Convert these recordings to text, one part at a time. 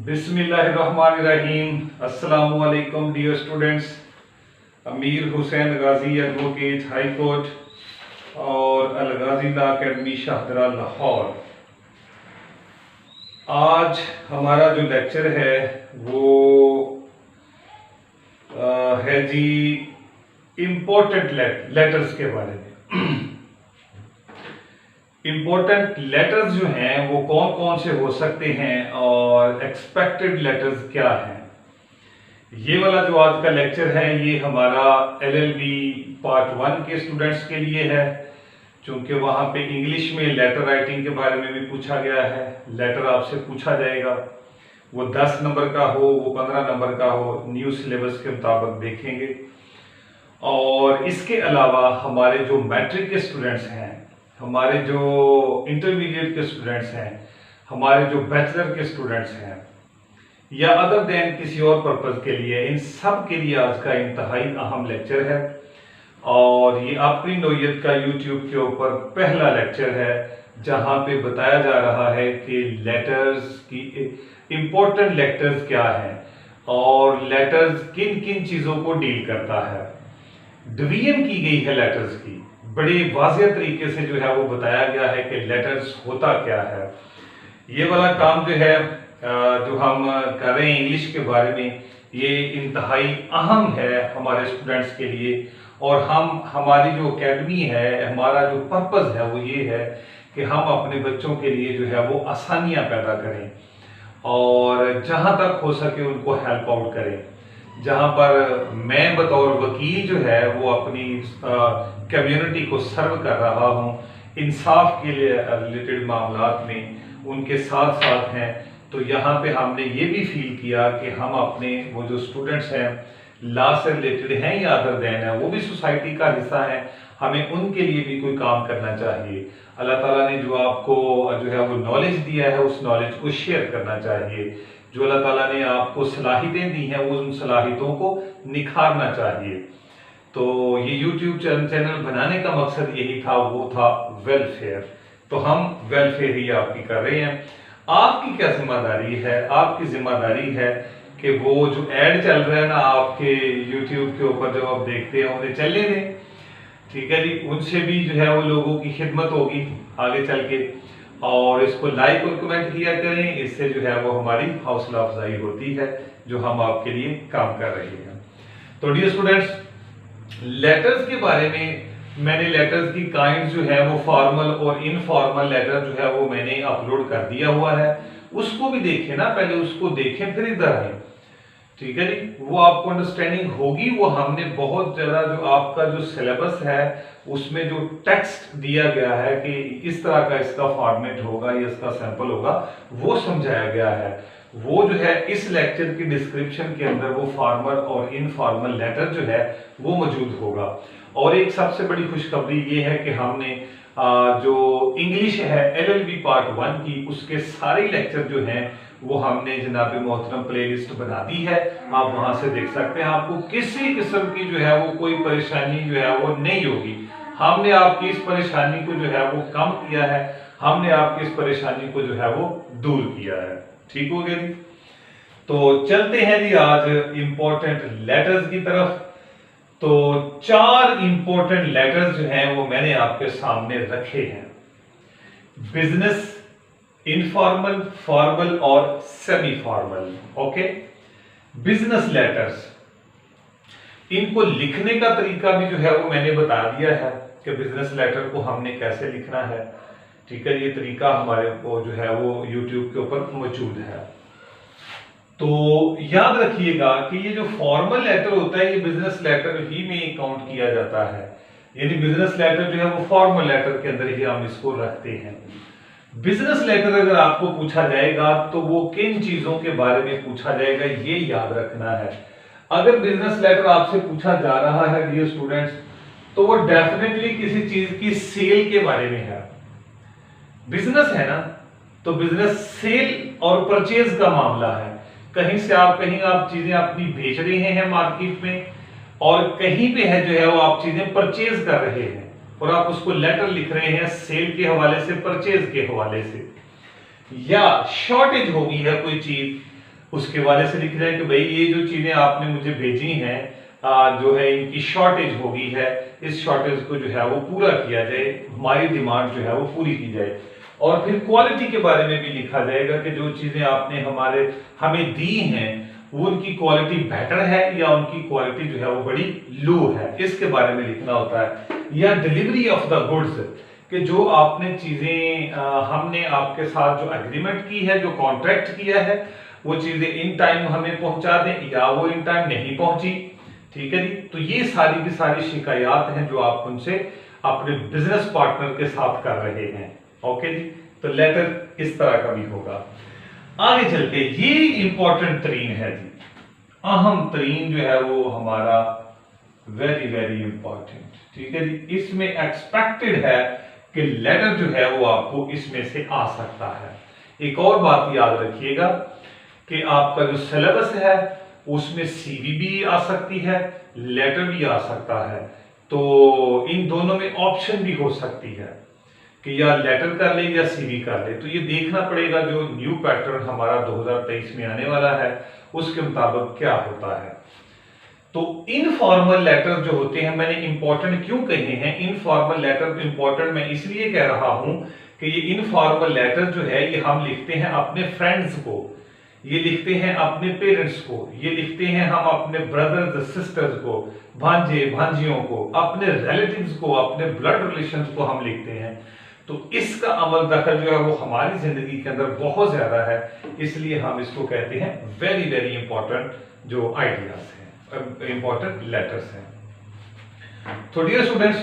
बिस्मिल्लाहिर्रहमानिर्रहीम। अस्सलामु अलैकुम डियर स्टूडेंट्स। अमीर हुसैन गाजी एडवोकेट हाई कोर्ट और अल गाजी लॉ अकेडमी शाहदरा लाहौर। आज हमारा जो लेक्चर है वो है जी इम्पोर्टेंट लेटर्स के बारे में। इम्पोर्टेंट लेटर्स जो हैं वो कौन कौन से हो सकते हैं और एक्सपेक्टेड लेटर्स क्या हैं। ये वाला जो आज का लेक्चर है ये हमारा एलएलबी पार्ट 1 के स्टूडेंट्स के लिए है, क्योंकि वहाँ पे इंग्लिश में लेटर राइटिंग के बारे में भी पूछा गया है। लेटर आपसे पूछा जाएगा, वो 10 नंबर का हो, वो 15 नंबर का हो, न्यू सिलेबस के मुताबिक देखेंगे। और इसके अलावा हमारे जो मैट्रिक के स्टूडेंट्स हैं, हमारे जो इंटरमीडिएट के स्टूडेंट्स हैं, हमारे जो बैचलर के स्टूडेंट्स हैं या अदर देन किसी और पर्पज के लिए, इन सब के लिए आज का इंतहाई अहम लेक्चर है। और ये अपनी नौयत का यूट्यूब के ऊपर पहला लेक्चर है जहां पे बताया जा रहा है कि लेटर्स की इंपॉर्टेंट लेटर्स क्या है और लेटर्स किन किन चीजों को डील करता है। डिवीजन की गई है लेटर्स की, बड़े वाज़ेह तरीके से जो है वो बताया गया है कि लेटर्स होता क्या है। ये वाला काम जो है जो हम कर रहे हैं इंग्लिश के बारे में, ये इंतहाई अहम है हमारे स्टूडेंट्स के लिए। और हमारी जो एकेडमी है, हमारा जो पर्पस है वो ये है कि हम अपने बच्चों के लिए जो है वो आसानियां पैदा करें और जहां तक हो सके उनको हेल्प आउट करें। जहां पर मैं बतौर वकील जो है वो अपनी कम्युनिटी को सर्व कर रहा हूं, इंसाफ के लिए रिलेटेड मामलात में उनके साथ साथ हैं, तो यहाँ पे हमने ये भी फील किया कि हम अपने वो जो स्टूडेंट्स हैं लॉ से रिलेटेड हैं या अदर देन है, वो भी सोसाइटी का हिस्सा है, हमें उनके लिए भी कोई काम करना चाहिए। अल्लाह ताला ने जो आपको जो है वो नॉलेज दिया है उस नॉलेज को शेयर करना चाहिए। जो अल्लाह ताला ने आपको सलाहियतें दी हैं वो उन सलाहियतों को निखारना चाहिए। तो ये यूट्यूब चैनल बनाने का मकसद यही था, वो था वेलफेयर। तो हम वेलफेयर ही आपकी कर रहे हैं। आपकी क्या जिम्मेदारी है? आपकी जिम्मेदारी है कि वो जो ऐड चल रहा है ना आपके यूट्यूब के ऊपर, जो आप देखते हैं उन्हें चलने दें, ठीक है जी। उनसे भी जो है वो लोगों की खिदमत होगी आगे चल के। और इसको लाइक और कमेंट किया करें, इससे जो है वो हमारी हौसला अफजाई होती है जो हम आपके लिए काम कर रहे हैं। तो डियर स्टूडेंट्स, लेटर्स के बारे में मैंने लेटर्स की काइंड जो है वो फॉर्मल और इनफॉर्मल लेटर जो है वो मैंने अपलोड कर दिया हुआ है। उसको भी देखें ना, पहले उसको देखें फिर इधर आए, ठीक है जी। वो आपको अंडरस्टैंडिंग होगी। वो हमने बहुत ज्यादा जो आपका जो सिलेबस है उसमें जो टेक्स्ट दिया गया है कि इस तरह का इसका फॉर्मेट होगा या इसका सैंपल होगा, वो समझाया गया है। वो जो है इस लेक्चर की डिस्क्रिप्शन के अंदर वो फॉर्मल और इनफॉर्मल लेटर जो है वो मौजूद होगा। और एक सबसे बड़ी खुशखबरी ये है कि हमने जो इंग्लिश है एलएलबी पार्ट 1 की, उसके सारे लेक्चर जो हैं वो हमने जनाब मोहतरम प्लेलिस्ट बना दी है। आप वहां से देख सकते हैं। आपको किसी किस्म की जो है वो कोई परेशानी जो है वो नहीं होगी। हमने आपकी इस परेशानी को जो है वो कम किया है, हमने आपकी इस परेशानी को जो है वो दूर किया है। ठीक हो गया जी। तो चलते हैं जी आज इंपॉर्टेंट लेटर्स की तरफ। तो 4 इंपॉर्टेंट लेटर्स जो हैं वो मैंने आपके सामने रखे हैं। बिजनेस, इनफॉर्मल, फॉर्मल और semi formal. Okay, business letters, इनको लिखने का तरीका भी जो है वो मैंने बता दिया है कि बिजनेस लेटर को हमने कैसे लिखना है। ठीक है, ये तरीका हमारे को जो है वो यूट्यूब के ऊपर मौजूद है। तो याद रखिएगा कि ये जो फॉर्मल लेटर होता है ये बिजनेस लेटर ही में काउंट किया जाता है। यानी बिजनेस लेटर जो है वो फॉर्मल लेटर के अंदर ही हम इसको रखते हैं। बिजनेस लेटर अगर आपको पूछा जाएगा तो वो किन चीजों के बारे में पूछा जाएगा ये याद रखना है। अगर बिजनेस लेटर आपसे पूछा जा रहा है डियर स्टूडेंट्स, तो वो डेफिनेटली किसी चीज की सेल के बारे में है। बिजनेस है ना, तो बिजनेस सेल और परचेज का मामला है। कहीं आप चीजें अपनी बेच रहे हैं मार्केट में, और कहीं पे है जो है वो आप चीजें परचेज कर रहे हैं और आप उसको लेटर लिख रहे हैं सेल के हवाले से, परचेज के हवाले से। या शॉर्टेज हो गई है कोई चीज, उसके वाले से लिख रहे हैं कि भाई ये जो चीजें आपने मुझे भेजी हैं जो है इनकी शॉर्टेज हो गई है, इस शॉर्टेज को जो है वो पूरा किया जाए, हमारी डिमांड जो है वो पूरी की जाए। और फिर क्वालिटी के बारे में भी लिखा जाएगा कि जो चीजें आपने हमें दी हैं वो उनकी क्वालिटी बेटर है या उनकी क्वालिटी जो है वो बड़ी लो है, इसके बारे में लिखना होता है। या डिलीवरी ऑफ द गुड्स, कि जो आपने चीजें हमने आपके साथ जो एग्रीमेंट की है, जो कॉन्ट्रैक्ट किया है, वो चीजें इन टाइम हमें पहुंचा दें या वो इन टाइम नहीं पहुंची। ठीक है जी। तो ये सारी की सारी शिकायत हैं जो आप उनसे अपने बिजनेस पार्टनर के साथ कर रहे हैं। ओके जी। तो लेटर इस तरह का भी होगा। आगे चल के ये इंपॉर्टेंट तरीन है जी, अहम तरीन जो है वो हमारा वेरी वेरी इंपॉर्टेंट। ठीक है जी। इसमें एक्सपेक्टेड है कि लेटर जो है वो आपको इसमें से आ सकता है। एक और बात याद रखिएगा कि आपका जो सिलेबस है उसमें सीवी भी आ सकती है, लेटर भी आ सकता है। तो इन दोनों में ऑप्शन भी हो सकती है कि या लेटर कर ले या सीवी कर ले। तो ये देखना पड़ेगा जो न्यू पैटर्न हमारा 2023 में आने वाला है उसके मुताबिक क्या होता है। तो इनफॉर्मल लेटर जो होते हैं, मैंने इंपॉर्टेंट क्यों कहे हैं इनफॉर्मल लेटर, इंपॉर्टेंट मैं इसलिए कह रहा हूं कि ये इनफॉर्मल लेटर जो है ये हम लिखते हैं अपने फ्रेंड्स को, ये लिखते हैं अपने पेरेंट्स को, ये लिखते हैं हम अपने ब्रदर्स सिस्टर्स को, भांजे भांजियों को, अपने रिलेटिव्स को, अपने ब्लड रिलेशंस को हम लिखते हैं। तो इसका अमल दखल जो है वो हमारी जिंदगी के अंदर बहुत ज्यादा है, इसलिए हम इसको कहते हैं वेरी वेरी इंपॉर्टेंट जो आइडियाज हैं, इंपॉर्टेंट लेटर्स हैं। तो डियर स्टूडेंट्स,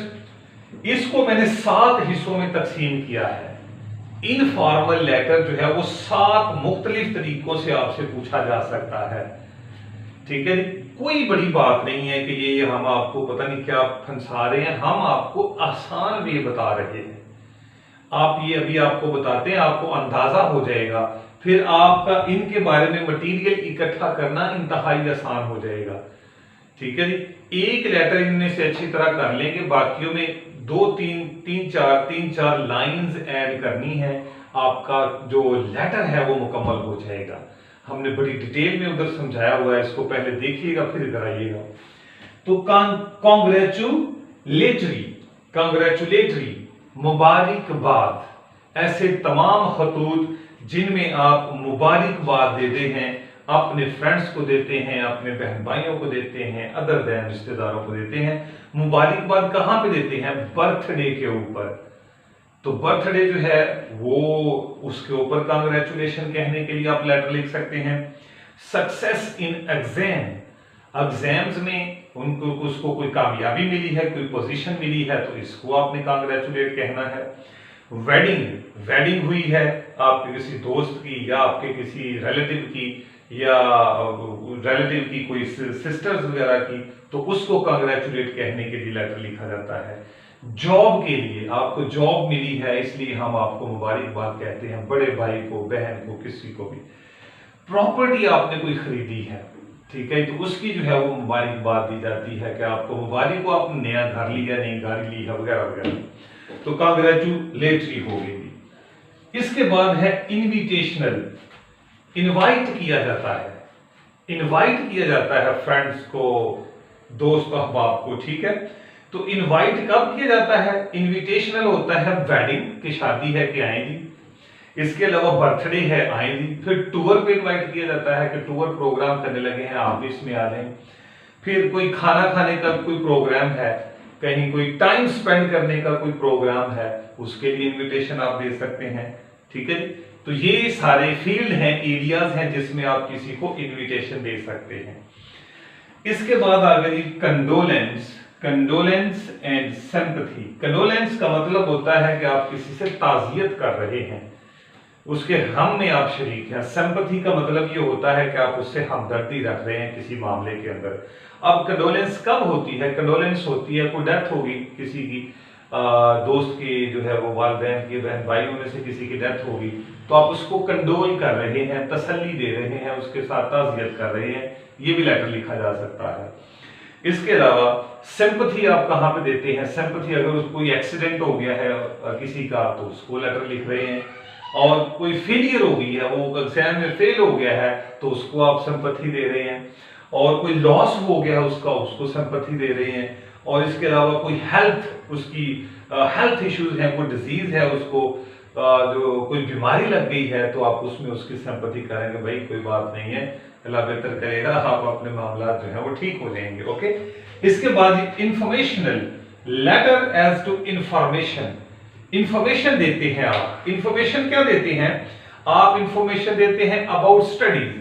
इसको मैंने 7 हिस्सों में तकसीम किया है। इनफॉर्मल लेटर जो है वो 7 मुख्तलिफ तरीकों से आपसे पूछा जा सकता है। ठीक है, कोई बड़ी बात नहीं है कि ये हम आपको पता नहीं क्या फंसा रहे हैं, हम आपको आसान वे बता रहे हैं। आप ये अभी आपको बताते हैं, आपको अंदाजा हो जाएगा, फिर आपका इनके बारे में मटेरियल इकट्ठा करना इंतहाई आसान हो जाएगा। ठीक है जी। एक लेटर इनमें से अच्छी तरह कर लेंगे, बाकियों में 3-4 लाइंस ऐड करनी है, आपका जो लेटर है वो मुकम्मल हो जाएगा। हमने बड़ी डिटेल में उधर समझाया हुआ है, इसको पहले देखिएगा फिर कराइएगा। तो कांग्रेचुलेटरी मुबारकबाद, ऐसे तमाम खतूत जिनमें आप मुबारकबाद देते हैं, अपने फ्रेंड्स को देते हैं, अपने बहन भाइयों को देते हैं, अदर दैन रिश्तेदारों को देते हैं। मुबारकबाद कहां पे देते हैं? बर्थडे के ऊपर। तो बर्थडे जो है वो उसके ऊपर कांग्रेचुलेशन कहने के लिए आप लेटर लिख सकते हैं। सक्सेस इन एग्जाम्स में उनको उसको कोई कामयाबी मिली है, कोई पोजीशन मिली है, तो इसको आपने कांग्रेचुलेट कहना है। वेडिंग हुई है आपके किसी दोस्त की या आपके किसी रिलेटिव की या रिलेटिव की कोई सिस्टर्स वगैरह की, तो उसको कांग्रेचुलेट कहने के लिए लेटर लिखा जाता है। जॉब के लिए आपको जॉब मिली है, इसलिए हम आपको मुबारकबाद कहते हैं, बड़े भाई को, बहन को, किसी को भी। प्रॉपर्टी आपने कोई खरीदी है, ठीक है, तो उसकी जो है वो मुबारकबाद दी जाती है कि आपको मुबारक हो, आपने नया घर लिया, नई गाड़ी ली है वगैरह वगैरह। तो कांग्रेचुलेटरी हो गई। इसके बाद है इनविटेशनल, इनवाइट किया जाता है, इनवाइट किया जाता है फ्रेंड्स को, दोस्त अहबाब को। ठीक है, तो इनवाइट कब किया जाता है? इनविटेशनल होता है वेडिंग की, शादी है कि आए जी, इसके अलावा बर्थडे है आए जी, फिर टूर पे इनवाइट किया जाता है कि टूर प्रोग्राम करने लगे हैं, आप भी इसमें आ जाएं। फिर कोई खाना खाने का कोई प्रोग्राम है, कहीं कोई टाइम स्पेंड करने का कोई प्रोग्राम है, उसके लिए इन्विटेशन आप दे सकते हैं। ठीक है, तो ये सारे फील्ड हैं, एरियाज हैं जिसमें आप किसी को इन्विटेशन दे सकते हैं। इसके बाद आ गई कंडोलेंस एंड सिंपैथी। कंडोलेंस का मतलब होता है कि आप किसी से ताजियत कर रहे हैं, उसके गम में आप शरीक हैं। सिंपैथी का मतलब ये होता है कि आप उससे हमदर्दी रख रहे हैं किसी मामले के अंदर। अब कंडोलेंस कब होती है? कंडोलेंस होती है, कोई डेथ होगी किसी की, दोस्त की जो है वो वालिदैन की, बहन भाइयों में से किसी की डेथ होगी, तो आप उसको कंडोल कर रहे हैं, तसल्ली दे रहे हैं, उसके साथ ताज़ियत कर रहे हैं, ये भी लेटर लिखा जा सकता है। इसके अलावा सिंपैथी आप कहाँ पे देते हैं? सिंपैथी अगर कोई एक्सीडेंट हो गया है किसी का, तो उसको लेटर लिख रहे हैं। और कोई फेलियर हो गई है, वो एग्जाम में फेल हो गया है तो उसको आप सिंपैथी दे रहे हैं, और कोई लॉस हो गया उसका, उसको सिंपैथी दे रहे हैं, और इसके अलावा कोई हेल्थ उसकी हेल्थ इश्यूज है, कोई डिजीज है, उसको जो कोई बीमारी लग गई है तो आप उसमें उसकी सिंपैथी करेंगे, भाई कोई बात नहीं है, अल्लाह बेहतर करेगा, आप अपने मामला जो है वो ठीक हो जाएंगे। ओके, इसके बाद informational letter as to information, information देते हैं आप। इंफॉर्मेशन क्या देते हैं आप? इंफॉर्मेशन देते हैं अबाउट स्टडीज,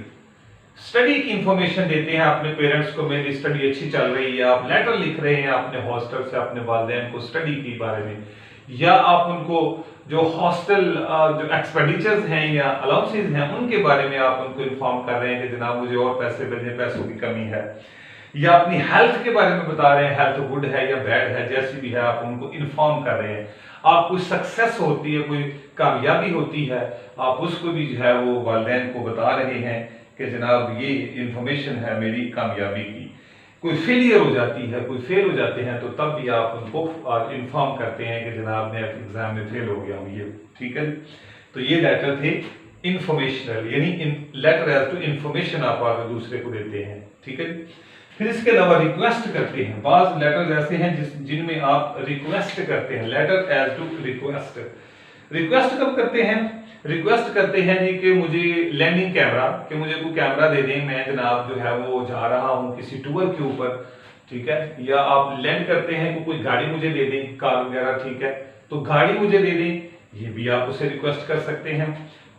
स्टडी की इंफॉर्मेशन देते हैं अपने पेरेंट्स को, मेरी स्टडी अच्छी चल रही है, आप लेटर लिख रहे हैं अपने हॉस्टल से अपने वालिदैन को स्टडी के बारे में, या आप उनको जो हॉस्टल जो एक्सपेंडिचर्स हैं या अलाउंसेस हैं उनके बारे में आप उनको इन्फॉर्म कर रहे हैं कि जनाब मुझे और पैसे भेजें, पैसों की कमी है, या अपनी हेल्थ के बारे में बता रहे हैं, हेल्थ गुड है या बैड है, जैसी भी है आप उनको इन्फॉर्म कर रहे हैं। आप कोई सक्सेस होती है, कोई कामयाबी होती है, आप उसको भी जो है वो वालिदैन को बता रहे हैं कि जनाब ये इंफॉर्मेशन है मेरी कामयाबी की। कोई फेलियर हो जाती है, कोई फेल हो जाते हैं तो तब भी आप उनको इन्फॉर्म करते हैं कि जनाब मैं एग्जाम में फेल हो गया हूँ, ये ठीक है। तो ये लेटर थे इंफॉर्मेशनल, यानी लेटर एज टू इंफॉर्मेशन आप आगे दूसरे को देते हैं, ठीक है। फिर इसके अलावा रिक्वेस्ट करते हैं, बाज लेटर ऐसे हैं जिनमें आप रिक्वेस्ट करते हैं, letter as to request. Request कब करते हैं? रिक्वेस्ट करते हैं जी कि मुझे लैंडिंग कैमरा, कि मुझे कोई कैमरा दे दें, मैं जनाब जो है वो जा रहा हूँ किसी टूर के ऊपर, ठीक है। या आप लैंड करते हैं कि कोई गाड़ी मुझे दे दें, कार वगैरह, ठीक है, तो गाड़ी मुझे दे दें, ये भी आप उसे रिक्वेस्ट कर सकते हैं।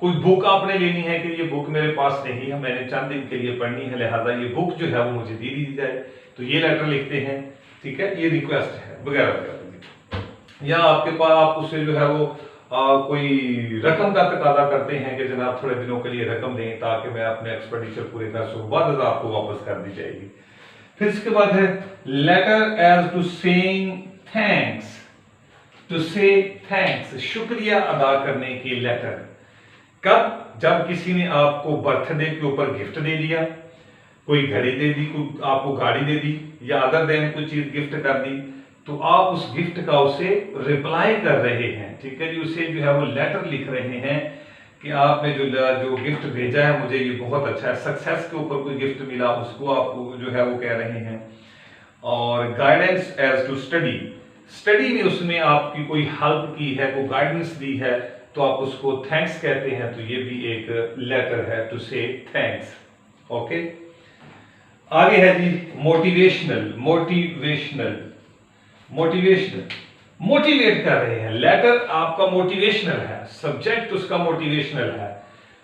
कोई बुक आपने लेनी है कि ये बुक मेरे पास नहीं है, मैंने चंद दिन के लिए पढ़नी है, लिहाजा ये बुक जो है वो मुझे दे दी जाए, तो ये लेटर लिखते हैं, ठीक है, ये रिक्वेस्ट है वगैरह वगैरह। या आपके पास आप उसे जो है वो कोई रकम का तकाजा करते हैं कि जनाब थोड़े दिनों के लिए रकम दें ताकि मैं अपने एक्सपेंडिचर पूरे कर सकूं, बाद आपको वापस कर दी जाएगी। फिर इसके बाद है letter as to saying thanks, to say thanks, शुक्रिया अदा करने की लेटर। कब? जब किसी ने आपको बर्थडे के ऊपर गिफ्ट दे दिया, कोई घड़ी दे दी, कोई आपको गाड़ी दे दी, या अदर देन कोई चीज गिफ्ट कर दी, तो आप उस गिफ्ट का उसे रिप्लाई कर रहे हैं, ठीक है जी, उसे जो है वो लेटर लिख रहे हैं कि आपने जो गिफ्ट भेजा है मुझे ये बहुत अच्छा है। सक्सेस के ऊपर कोई गिफ्ट मिला उसको आप जो है वो कह रहे हैं। और guidance as to study, study में उसने आपकी कोई हेल्प की है, कोई गाइडेंस दी है, तो आप उसको थैंक्स कहते हैं, तो ये भी एक लेटर है टू से थैंक्स। ओके, आगे है जी मोटिवेशनल, मोटिवेशनल, मोटिवेशनल, मोटिवेट कर रहे हैं, लेटर आपका मोटिवेशनल है, सब्जेक्ट उसका मोटिवेशनल है।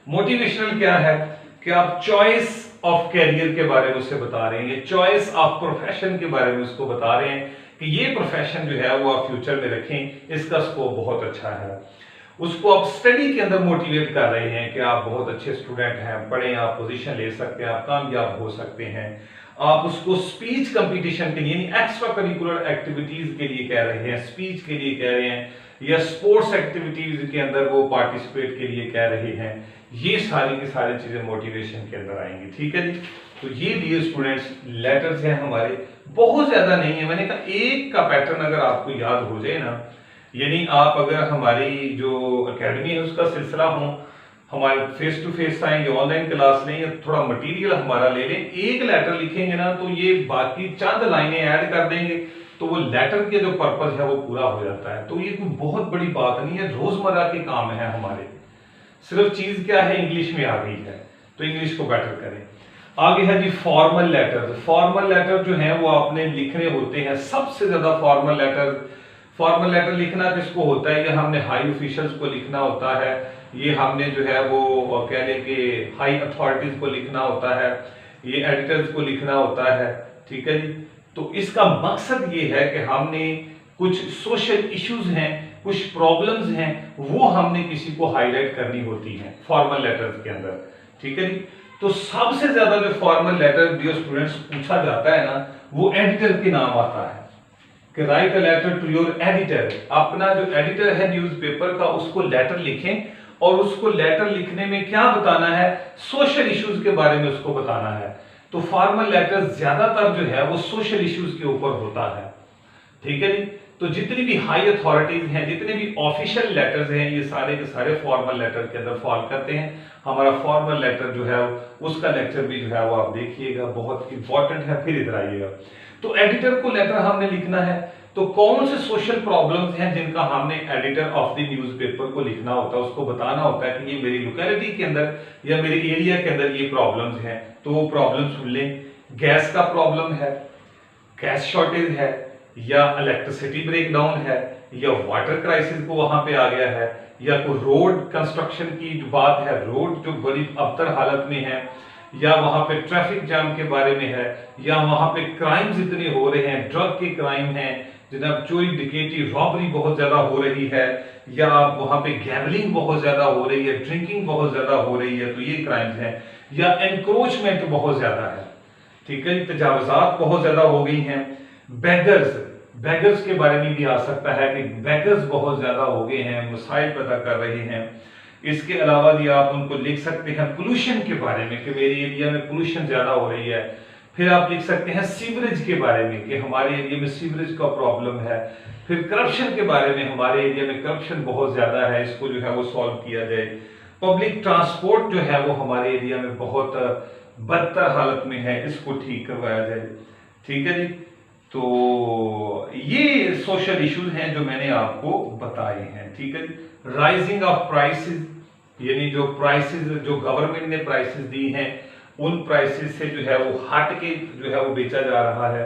मोटिवेशनल क्या है कि आप चॉइस ऑफ कैरियर के बारे में उससे बता रहे हैं, चॉइस ऑफ प्रोफेशन के बारे में उसको बता रहे हैं कि ये प्रोफेशन जो है वो आप फ्यूचर में रखें, इसका स्कोप बहुत अच्छा है। उसको आप स्टडी के अंदर मोटिवेट कर रहे हैं कि आप बहुत अच्छे स्टूडेंट हैं, पढ़ें, आप पोजीशन ले सकते हैं, आप कामयाब हो सकते हैं। आप उसको स्पीच कंपटीशन के लिए, एक्स्ट्रा करिकुलर एक्टिविटीज के लिए कह रहे हैं, स्पीच के लिए कह रहे हैं, या स्पोर्ट्स एक्टिविटीज के अंदर वो पार्टिसिपेट के लिए कह रहे हैं। ये सारी की सारी चीजें मोटिवेशन के अंदर आएंगी, ठीक है जी। तो ये डियर स्टूडेंट्स लेटर्स हैं हमारे, बहुत ज्यादा नहीं है, मैंने कहा एक का पैटर्न अगर आपको याद हो जाए ना, यानी आप अगर हमारी जो एकेडमी है उसका सिलसिला हो, हमारे फेस टू फेस आएंगे, ऑनलाइन क्लास लें, या थोड़ा मटेरियल हमारा ले लें, एक लेटर लिखेंगे ना तो ये बाकी चंद लाइनें ऐड कर देंगे तो वो लेटर के जो पर्पस है वो पूरा हो जाता है। तो ये कोई बहुत बड़ी बात नहीं है, रोजमर्रा के काम है हमारे। सिर्फ चीज क्या है, इंग्लिश में आ गई है तो इंग्लिश को बेटर करें। आगे है जी फॉर्मल लेटर। फॉर्मल लेटर जो है वो आपने लिखने होते हैं, सबसे ज्यादा फॉर्मल लेटर लिखना किसको होता है, ये हमने हाई ऑफिशियल्स को लिखना होता है, ये हमने जो है वो कह लें कि हाई अथॉरिटीज को लिखना होता है, ये एडिटर्स को लिखना होता है, ठीक है जी। तो इसका मकसद ये है कि हमने कुछ सोशल इश्यूज हैं, कुछ प्रॉब्लम्स हैं, वो हमने किसी को हाईलाइट करनी होती हैं फॉर्मल लेटर्स के अंदर, ठीक है जी। तो सबसे ज्यादा जो फॉर्मल लेटर डियर स्टूडेंट्स पूछा जाता है ना, वो एडिटर के नाम आता है कि write a letter to your editor. अपना जो एडिटर है न्यूज़पेपर का उसको लेटर लिखें, और उसको लेटर लिखने में क्या बताना है, सोशल इश्यूज के बारे में उसको बताना है। तो फॉर्मल लेटर ज्यादातर जो है वो सोशल इश्यूज के ऊपर होता है, ठीक है जी। तो जितनी भी हाई अथॉरिटीज हैं, जितने भी ऑफिशियल लेटर्स हैं, ये सारे के सारे फॉर्मल लेटर के अंदर फॉल करते हैं। हमारा फॉर्मल लेटर जो है उसका लेक्चर भी जो है वो आप देखिएगा, बहुत इंपॉर्टेंट है। फिर इधर आइएगा, तो एडिटर को लेटर हमने लिखना है, तो कौन से सोशल प्रॉब्लम्स हैं जिनका हमने एडिटर ऑफ द न्यूज़पेपर को लिखना होता है, उसको बताना होता है कि ये मेरी लोकेलिटी के अंदर या मेरे एरिया के अंदर ये प्रॉब्लम्स हैं, तो वो प्रॉब्लम सुन लें। गैस का प्रॉब्लम है, गैस शॉर्टेज है, या इलेक्ट्रिसिटी ब्रेकडाउन है, या वाटर क्राइसिस को वहां पे आ गया है, या कोई रोड कंस्ट्रक्शन की जो बात है, रोड जो बड़ी अबतर हालत में है, या वहां पे ट्रैफिक जाम के बारे में है, या वहां पे क्राइम्स इतने हो रहे हैं, ड्रग के क्राइम हैं जनाब, चोरी डकैती रॉबरी बहुत ज्यादा हो रही है, या वहां पे गैम्बलिंग बहुत ज्यादा हो रही है, ड्रिंकिंग बहुत ज्यादा हो रही है, तो ये क्राइम्स हैं। या एनक्रोचमेंट बहुत ज्यादा है, ठीक है, तजावजात बहुत ज्यादा हो गई हैं। बेगर्स के बारे में भी आ सकता है कि बेगर्स बहुत ज्यादा हो गए हैं, मसाइल पैदा कर रहे हैं। इसके अलावा भी आप उनको लिख सकते हैं पोल्यूशन के बारे में कि मेरे एरिया में पोल्यूशन ज्यादा हो रही है। फिर आप लिख सकते हैं सीवरेज के बारे में कि हमारे एरिया में सीवरेज का प्रॉब्लम है। फिर करप्शन के बारे में, हमारे एरिया में करप्शन बहुत ज्यादा है, इसको जो है वो सॉल्व किया जाए। पब्लिक ट्रांसपोर्ट जो है वो हमारे एरिया में बहुत बदतर हालत में है, इसको ठीक करवाया जाए। ठीक है जी, तो ये सोशल इश्यूज हैं जो मैंने आपको बताए हैं। ठीक है जी। राइजिंग ऑफ प्राइसेस, यानी जो प्राइसेस जो गवर्नमेंट ने प्राइसेस दी हैं उन प्राइसेस से जो है वो हट के जो है वो बेचा जा रहा है।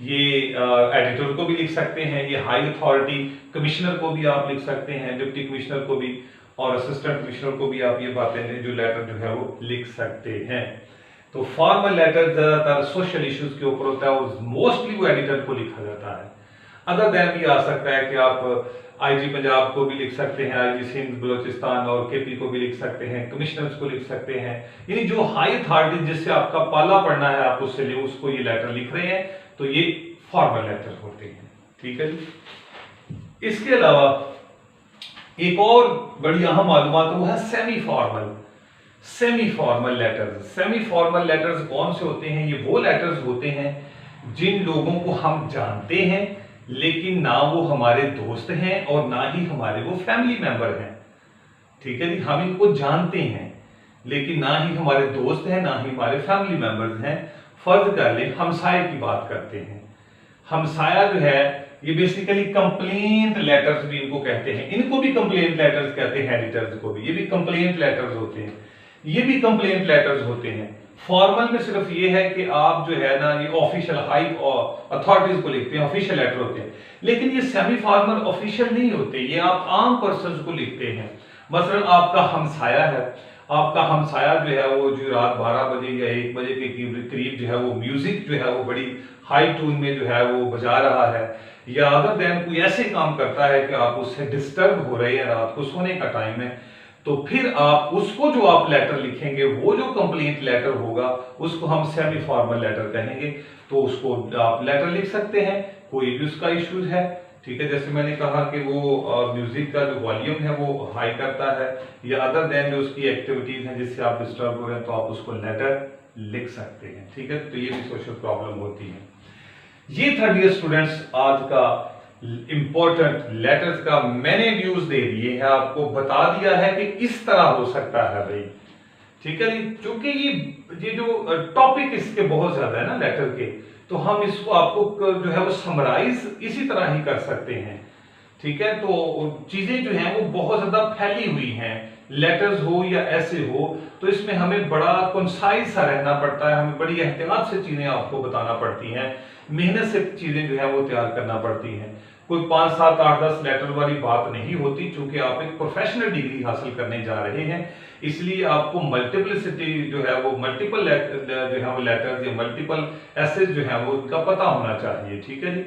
ये एडिटर को भी लिख सकते हैं, ये हाई अथॉरिटी कमिश्नर को भी आप लिख सकते हैं, डिप्टी कमिश्नर को भी, और असिस्टेंट कमिश्नर को भी आप ये बातें जो लेटर जो है वो लिख सकते हैं। तो फॉर्मल लेटर ज्यादातर सोशल इश्यूज के ऊपर होता है और मोस्टली वो एडिटर को लिखा जाता है। अदर देन भी आ सकता है कि आप आईजी पंजाब को भी लिख सकते हैं, आईजी सिंध बलोचिस्तान और केपी को भी लिख सकते हैं, कमिश्नर्स को लिख सकते हैं, यानी जो हाई अथॉरिटी जिससे आपका पाला पड़ना है आप उससे लिए उसको ये लेटर लिख रहे हैं, तो ये फॉर्मल लेटर होते हैं। ठीक है जी। इसके अलावा एक और बड़ी अहम मालूमात वो है semi formal. Semi formal letters, semi formal letters कौन से होते हैं? ये वो लेटर्स होते हैं जिन लोगों को हम जानते हैं लेकिन ना वो हमारे दोस्त हैं और ना ही हमारे वो फैमिली मेंबर हैं। ठीक है जी, हम इनको जानते हैं लेकिन ना ही हमारे दोस्त हैं ना ही हमारे फैमिली मेंबर्स हैं। फर्ज कर ले हमसाये की बात करते हैं। हमसाया जो है ये बेसिकली कंप्लेंट लेटर्स भी इनको कहते हैं, इनको भी कंप्लेंट लेटर्स कहते हैं, एडिटर्स को भी, ये भी कंप्लेंट लेटर्स होते हैं, ये भी कंप्लेंट लेटर्स होते हैं। फॉर्मल में सिर्फ ये है कि आप जो है ना ये ऑफिशियल हाई अथॉरिटीज को लिखते हैं, ऑफिशियल लेटर होते हैं, लेकिन ये सेमी फॉर्मल ऑफिशियल नहीं होते, ये आप आम पर्सन को लिखते हैं। मसलन आपका हमसाया है, आपका हमसाया जो है वो जो रात 12 बजे या 1 बजे के करीब जो है वो म्यूजिक जो है वो बड़ी हाई टून में जो है वो बजा रहा है, या अदर देन कोई ऐसे काम करता है कि आप उससे डिस्टर्ब हो रहे हैं, रात को सोने का टाइम है, तो फिर आप उसको जो आप लेटर लिखेंगे वो जो कंप्लेंट लेटर होगा उसको हम सेमी फॉर्मल लेटर कहेंगे। तो उसको आप लेटर लिख सकते हैं, कोई भी उसका इश्यूज है। ठीक है, जैसे मैंने कहा कि वो म्यूजिक का जो वॉल्यूम है वो हाई करता है, या अदर देन जो उसकी एक्टिविटीज हैं जिससे आप डिस्टर्ब हो रहे हैं, तो आप उसको लेटर लिख सकते हैं। ठीक है, तो ये भी सोशल प्रॉब्लम होती है। ये था डियर स्टूडेंट्स आज का इंपॉर्टेंट लेटर्स का मैंने व्यूज दे दिए हैं, आपको बता दिया है कि इस तरह हो सकता है भाई। ठीक है जी, क्योंकि ये जो टॉपिक इसके बहुत ज्यादा है ना लेटर के, तो हम इसको आपको जो है वो समराइज इसी तरह ही कर सकते हैं। ठीक है, तो चीजें जो हैं वो बहुत ज्यादा फैली हुई हैं, लेटर्स हो या ऐसे हो, तो इसमें हमें बड़ा कंसाइज सा रहना पड़ता है, हमें बड़ी एहतियात से चीजें आपको बताना पड़ती हैं, मेहनत से चीजें जो है वो तैयार करना पड़ती हैं। कोई 5, 7, 8, 10 लेटर वाली बात नहीं होती, क्योंकि आप एक प्रोफेशनल डिग्री हासिल करने जा रहे हैं, इसलिए आपको मल्टीपलिसिटी जो है वो मल्टीपल जो है वो लेटर्स या मल्टीपल एसेज जो है वो उनका पता होना चाहिए। ठीक है जी,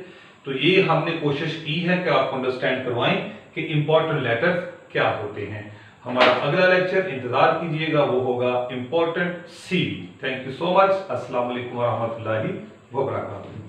तो ये हमने कोशिश की है कि आपको अंडरस्टैंड करवाएं कि इंपॉर्टेंट लेटर्स क्या होते हैं। हमारा अगला लेक्चर इंतजार कीजिएगा, वो होगा इंपॉर्टेंट सी। Thank you so much. अस्सलाम वालेकुम व रहमतुल्लाहि व बरकातहू।